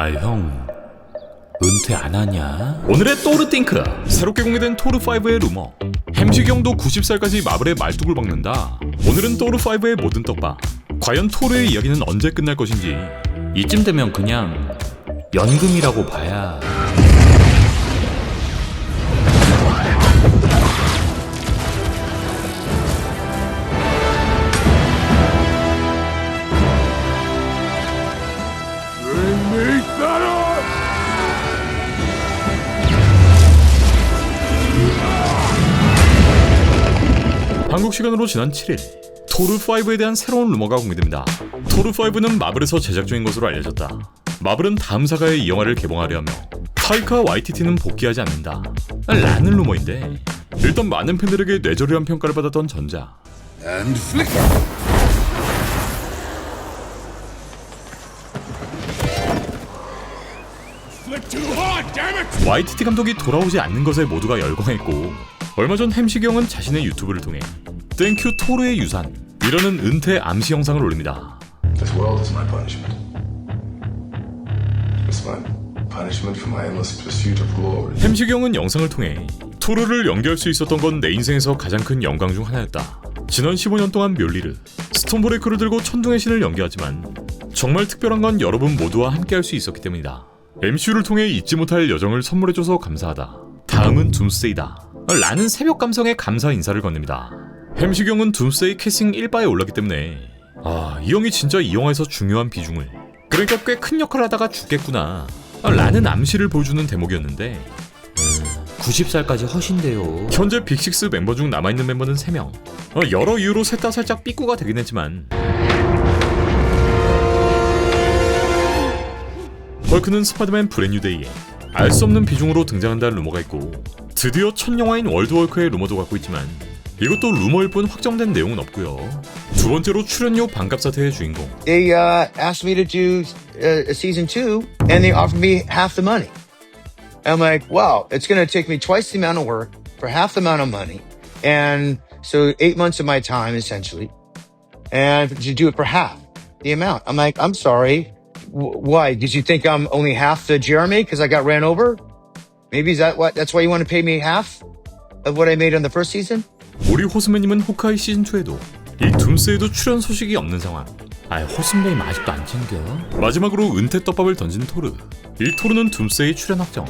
아이 형 은퇴 안 하냐? 오늘의 또르띵크, 새롭게 공개된 토르5의 루머. 햄식이 형도 90살까지 마블의 말뚝을 박는다. 오늘은 토르5의 모든 떡밥. 과연 토르의 이야기는 언제 끝날 것인지. 이쯤 되면 그냥 연금이라고 봐야. 한국 시간으로 지난 7일 토르5에 대한 새로운 루머가 공개됩니다. 토르5는 마블에서 제작 중인 것으로 알려졌다. 마블은 다음 사가에 이 영화를 개봉하려 하며 타이카 와이티티는 복귀하지 않는다 라는 루머인데, 일단 많은 팬들에게 뇌절이란 평가를 받았던 전자. 와이티티 감독이 돌아오지 않는 것에 모두가 열광했고, 얼마 전 햄식이 형은 자신의 유튜브를 통해 땡큐 토르의 유산 이라는 은퇴 암시 영상을 올립니다. This world is my punishment. It's my punishment for my endless pursuit of glory. 햄식이 형은 영상을 통해 토르를 연기할 수 있었던 건 내 인생에서 가장 큰 영광 중 하나였다. 지난 15년 동안 멸리르, 스톤브레이커를 들고 천둥의 신을 연기하지만 정말 특별한 건 여러분 모두와 함께할 수 있었기 때문이다. MCU를 통해 잊지 못할 여정을 선물해줘서 감사하다. 다음은 둠스데이다 라는 새벽 감성의 감사 인사를 건넵니다. 햄식이 형은 둠스데이 캐스팅 1바에 올랐기 때문에 이 형이 진짜 이 영화에서 중요한 비중을, 그러니까 꽤 큰 역할을 하다가 죽겠구나 라는 암시를 보여주는 대목이었는데, 90살까지 허신데요. 현재 빅식스 멤버 중 남아있는 멤버는 3명. 여러 이유로 셋 다 살짝 삐꾸가 되긴 했지만, 헐크는 스파이더맨 브랜뉴데이에 알 수 없는 비중으로 등장한다는 루머가 있고, 드디어 첫 영화인 월드월크의 루머도 갖고 있지만 이것도 루머일 뿐 확정된 내용은 없고요. 두 번째로 출연료 반값 사태의 주인공. They asked me to do a season 2, and they offered me half the money. I'm like, wow, it's going to take me twice the amount of work for half the amount of money, and so 8 months of my time essentially, and to do it for half the amount. I'm like, I'm sorry. Why? Did you think I'm only half the Jeremy because I got ran over? Maybe that's why you want to pay me half of what I made on the first season? 우리 호스맨님은 호카이 시즌2에도 이 둠스에도 출연 소식이 없는 상황. 호스맨님 아직도 안 챙겨? 마지막으로 은퇴 떡밥을 던진 토르. 이 토르는 둠스에이 출연 확정.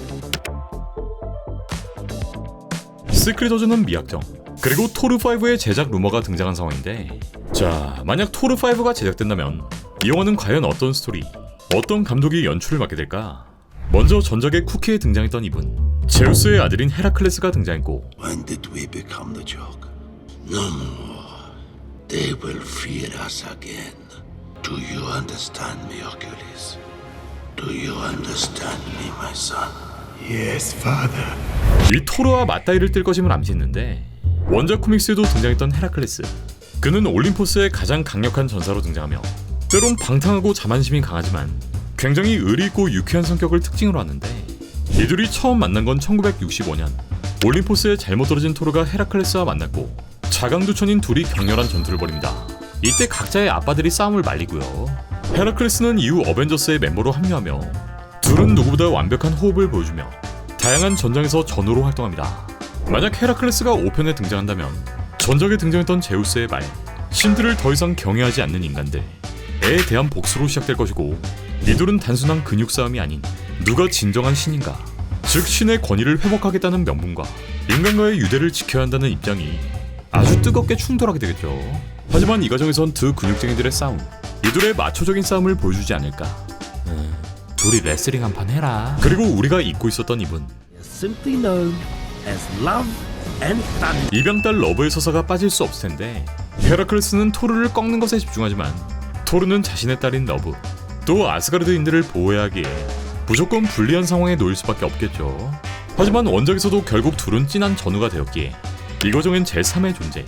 시크릿 어저는 미확정. 그리고 토르5의 제작 루머가 등장한 상황인데, 자, 만약 토르5가 제작된다면 이 영화는 과연 어떤 스토리, 어떤 감독이 연출을 맡게 될까? 먼저 전작의 쿠키에 등장했던 이분, 제우스의 아들인 헤라클레스가 등장했고, When did we become the joke? No more. They will fear us again. Do you understand me, Hercules? Do you understand me, my son? Yes, Father. 이 토르와 맞다이를 뜰 것임을 암시했는데, 원작 코믹스에도 등장했던 헤라클레스, 그는 올림포스의 가장 강력한 전사로 등장하며 때론 방탕하고 자만심이 강하지만 굉장히 의리있고 유쾌한 성격을 특징으로 하는데, 이들이 처음 만난 건 1965년 올림포스에 잘못 떨어진 토르가 헤라클레스와 만났고 자강두천인 둘이 격렬한 전투를 벌입니다. 이때 각자의 아빠들이 싸움을 말리고요. 헤라클레스는 이후 어벤져스의 멤버로 합류하며 둘은 누구보다 완벽한 호흡을 보여주며 다양한 전장에서 전우로 활동합니다. 만약 헤라클레스가 5편에 등장한다면 전작에 등장했던 제우스의 말, 신들을 더 이상 경외하지 않는 인간들에 대한 복수로 시작될 것이고, 이들은 단순한 근육 싸움이 아닌 누가 진정한 신인가, 즉 신의 권위를 회복하겠다는 명분과 인간과의 유대를 지켜야 한다는 입장이 아주 뜨겁게 충돌하게 되겠죠. 하지만 이 과정에선 두 근육쟁이들의 싸움, 이들의 마초적인 싸움을 보여주지 않을까. 둘이 레슬링 한 판 해라. 그리고 우리가 잊고 있었던 이분, simply known as Love and Thunder. 입양딸 러브의 서사가 빠질 수 없을 텐데, 헤라클레스는 토르를 꺾는 것에 집중하지만 토르는 자신의 딸인 러브, 또 아스가르드인들을 보호해야 하기에 무조건 불리한 상황에 놓일 수밖에 없겠죠. 하지만 원작에서도 결국 둘은 진한 전우가 되었기에 이 과정엔 제3의 존재,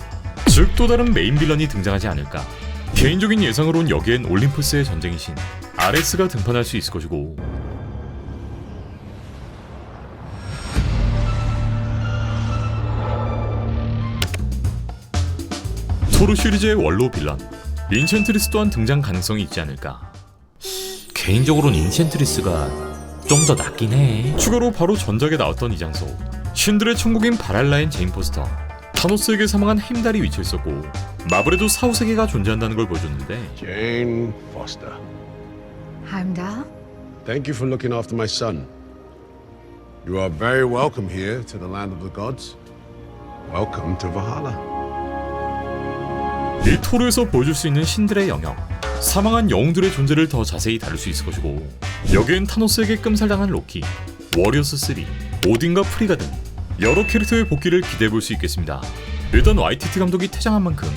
즉 또 다른 메인 빌런이 등장하지 않을까. 개인적인 예상으론 여기엔 올림푸스의 전쟁이신 아레스가 등판할 수 있을 것이고, 토르 시리즈의 원로 빌런 인챈트리스 또한 등장 가능성이 있지 않을까. 개인적으로는 인센트리스가 좀 더 낫긴 해. 추가로 바로 전작에 나왔던 이 장소, 신들의 천국인 바랄라인 제인 포스터, 타노스에게 사망한 헤임달이 위치해 있었고 마블에도 사후세계가 존재한다는 걸 보여줬는데 Jane Foster, Heimdall? thank you for looking after my son. You are very welcome here to the land of the gods. Welcome to Valhalla. 이 토르에서 보여줄 수 있는 신들의 영역, 사망한 영웅들의 존재를 더 자세히 다룰 수 있을 것이고 여기엔 타노스에게 끔살당한 로키, 워리어스3, 오딘과 프리가 등 여러 캐릭터의 복귀를 기대해볼 수 있겠습니다. 일단 YTT 감독이 퇴장한 만큼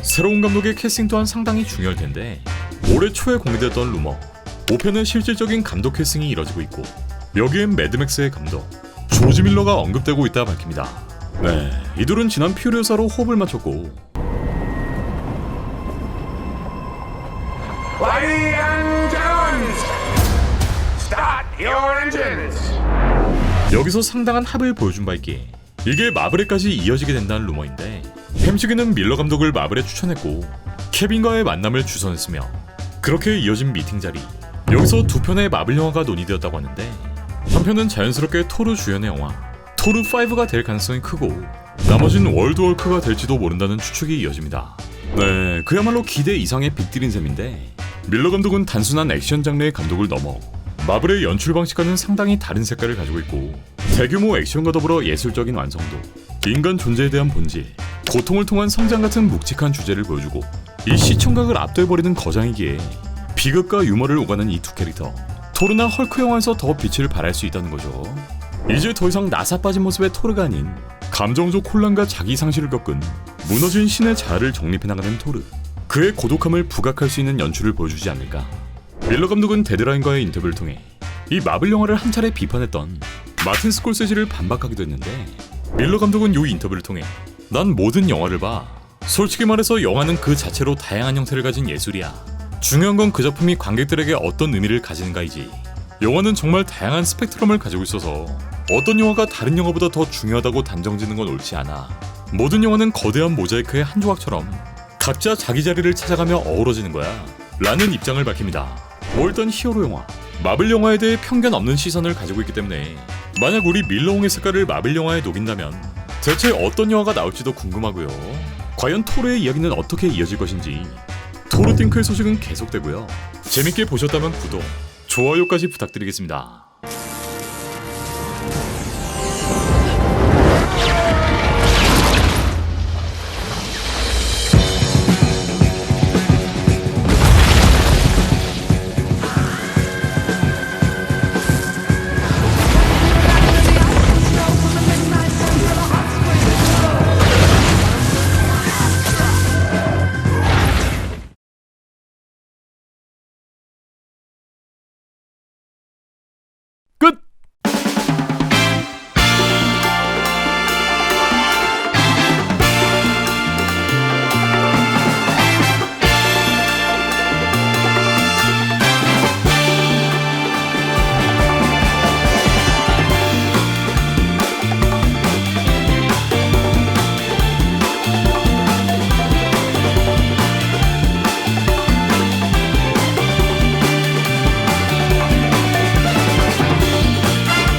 새로운 감독의 캐스팅 또한 상당히 중요할 텐데 올해 초에 공개됐던 루머 5편의 실질적인 감독 캐스팅이 이뤄지고 있고 여기엔 매드맥스의 감독 조지 밀러가 언급되고 있다 밝힙니다. 네, 이들은 지난 퓨리오사로 호흡을 맞췄고 Ladies and gentlemen, start your engines. 여기서 상당한 합을 보여준 바 있기에 이게 마블에까지 이어지게 된다는 루머인데 햄식이는 밀러 감독을 마블에 추천했고 케빈과의 만남을 주선했으며 그렇게 이어진 미팅 자리, 여기서 두 편의 마블 영화가 논의되었다고 하는데 한 편은 자연스럽게 토르 주연의 영화 토르5가 될 가능성이 크고 나머지는 월드워크가 될지도 모른다는 추측이 이어집니다. 네, 그야말로 기대 이상의 빅딜인 셈인데 밀러 감독은 단순한 액션 장르의 감독을 넘어 마블의 연출 방식과는 상당히 다른 색깔을 가지고 있고 대규모 액션과 더불어 예술적인 완성도, 인간 존재에 대한 본질, 고통을 통한 성장 같은 묵직한 주제를 보여주고 이 시청각을 압도해버리는 거장이기에 비극과 유머를 오가는 이 두 캐릭터 토르나 헐크 영화에서 더 빛을 발할 수 있다는 거죠. 이제 더 이상 나사 빠진 모습의 토르가 아닌 감정적 혼란과 자기 상실을 겪은 무너진 신의 자아를 정립해나가는 토르, 그의 고독함을 부각할 수 있는 연출을 보여주지 않을까. 밀러 감독은 데드라인과의 인터뷰를 통해 이 마블 영화를 한 차례 비판했던 마틴 스콜세지를 반박하기도 했는데 밀러 감독은 이 인터뷰를 통해 난 모든 영화를 봐. 솔직히 말해서 영화는 그 자체로 다양한 형태를 가진 예술이야. 중요한 건 그 작품이 관객들에게 어떤 의미를 가지는가이지. 영화는 정말 다양한 스펙트럼을 가지고 있어서 어떤 영화가 다른 영화보다 더 중요하다고 단정짓는 건 옳지 않아. 모든 영화는 거대한 모자이크의 한 조각처럼 각자 자기 자리를 찾아가며 어우러지는 거야 라는 입장을 밝힙니다. 뭐 일단 히어로 영화, 마블 영화에 대해 편견 없는 시선을 가지고 있기 때문에 만약 우리 밀러홍의 색깔을 마블 영화에 녹인다면 대체 어떤 영화가 나올지도 궁금하고요. 과연 토르의 이야기는 어떻게 이어질 것인지 토르 띵크의 소식은 계속되고요. 재밌게 보셨다면 구독, 좋아요까지 부탁드리겠습니다.